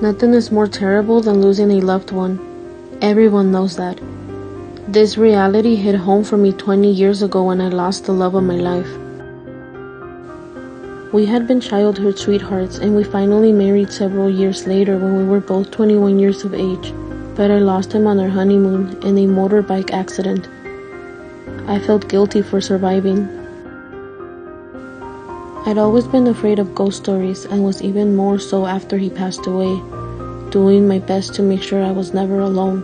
Nothing is more terrible than losing a loved one. Everyone knows that. This reality hit home for me 20 years ago when I lost the love of my life. We had been childhood sweethearts, and we finally married several years later when we were both 21 years of age, but I lost him on our honeymoon in a motorbike accident. I felt guilty for surviving. I'd always been afraid of ghost stories and was even more so after he passed away, doing my best to make sure I was never alone.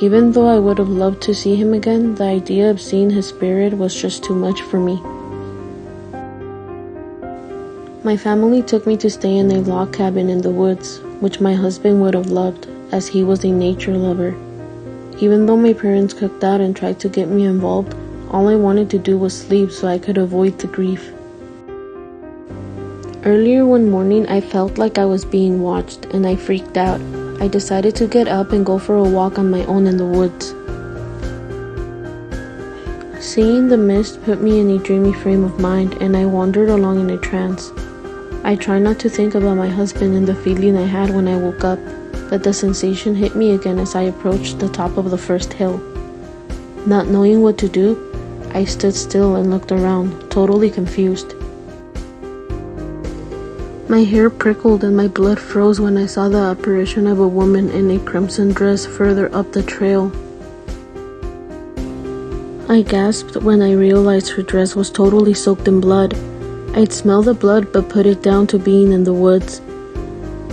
Even though I would have loved to see him again, the idea of seeing his spirit was just too much for me. My family took me to stay in a log cabin in the woods, which my husband would have loved, as he was a nature lover. Even though my parents cooked out and tried to get me involved, all I wanted to do was sleep so I could avoid the grief. Earlier one morning, I felt like I was being watched, and I freaked out. I decided to get up and go for a walk on my own in the woods. Seeing the mist put me in a dreamy frame of mind, and I wandered along in a trance. I tried not to think about my husband and the feeling I had when I woke up, but the sensation hit me again as I approached the top of the first hill. Not knowing what to do, I stood still and looked around, totally confused. My hair prickled and my blood froze when I saw the apparition of a woman in a crimson dress further up the trail. I gasped when I realized her dress was totally soaked in blood. I'd smelled the blood but put it down to being in the woods.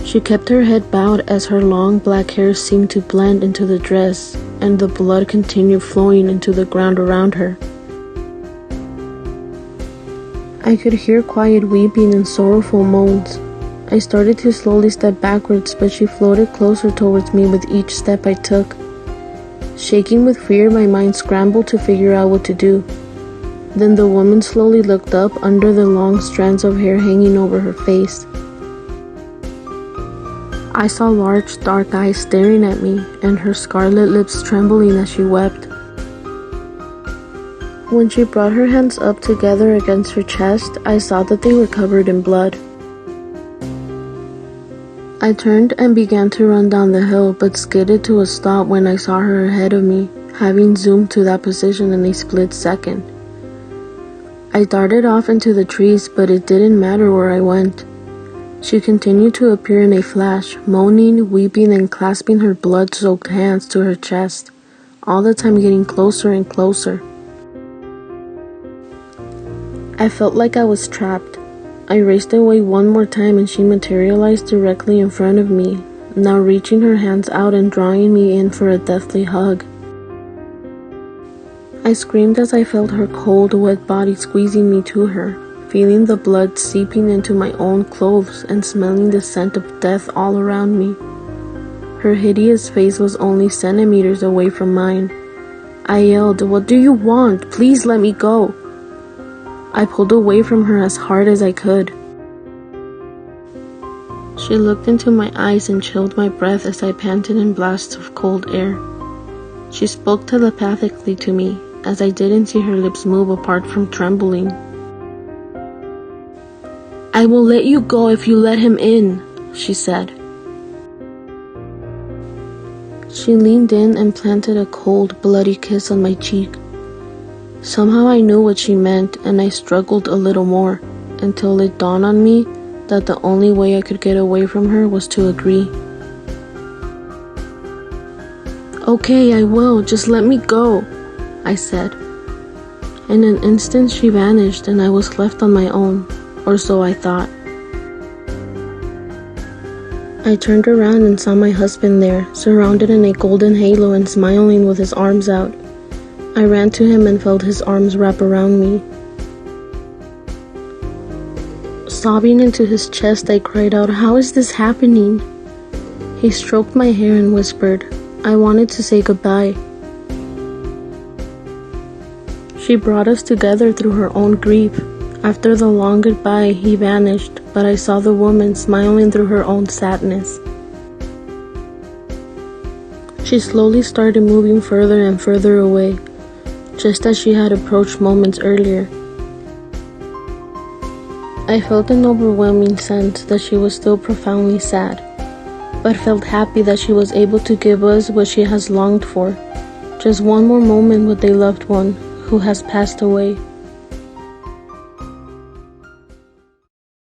She kept her head bowed as her long black hair seemed to blend into the dress, and the blood continued flowing into the ground around her. I could hear quiet weeping and sorrowful moans. I started to slowly step backwards, but she floated closer towards me with each step I took. Shaking with fear, my mind scrambled to figure out what to do. Then the woman slowly looked up under the long strands of hair hanging over her face. I saw large dark eyes staring at me, and her scarlet lips trembling as she wept. When she brought her hands up together against her chest, I saw that they were covered in blood. I turned and began to run down the hill, but skidded to a stop when I saw her ahead of me, having zoomed to that position in a split second. I darted off into the trees, but it didn't matter where I went. She continued to appear in a flash, moaning, weeping, and clasping her blood-soaked hands to her chest, all the time getting closer and closer. I felt like I was trapped. I raced away one more time and she materialized directly in front of me, now reaching her hands out and drawing me in for a deathly hug. I screamed as I felt her cold, wet body squeezing me to her, feeling the blood seeping into my own clothes and smelling the scent of death all around me. Her hideous face was only centimeters away from mine. I yelled, "What do you want? Please let me go." I pulled away from her as hard as I could. She looked into my eyes and chilled my breath as I panted in blasts of cold air. She spoke telepathically to me, as I didn't see her lips move apart from trembling. "I will let you go if you let him in," she said. She leaned in and planted a cold, bloody kiss on my cheek. Somehow I knew what she meant, and I struggled a little more, until it dawned on me that the only way I could get away from her was to agree. "Okay, I will, just let me go," I said. In an instant she vanished and I was left on my own, or so I thought. I turned around and saw my husband there, surrounded in a golden halo and smiling with his arms out. I ran to him and felt his arms wrap around me. Sobbing into his chest, I cried out, "How is this happening?" He stroked my hair and whispered, "I wanted to say goodbye." She brought us together through her own grief. After the long goodbye, he vanished, but I saw the woman smiling through her own sadness. She slowly started moving further and further away, just as she had approached moments earlier. I felt an overwhelming sense that she was still profoundly sad. but felt happy that she was able to give us what she has longed for, just one more moment with a loved one who has passed away.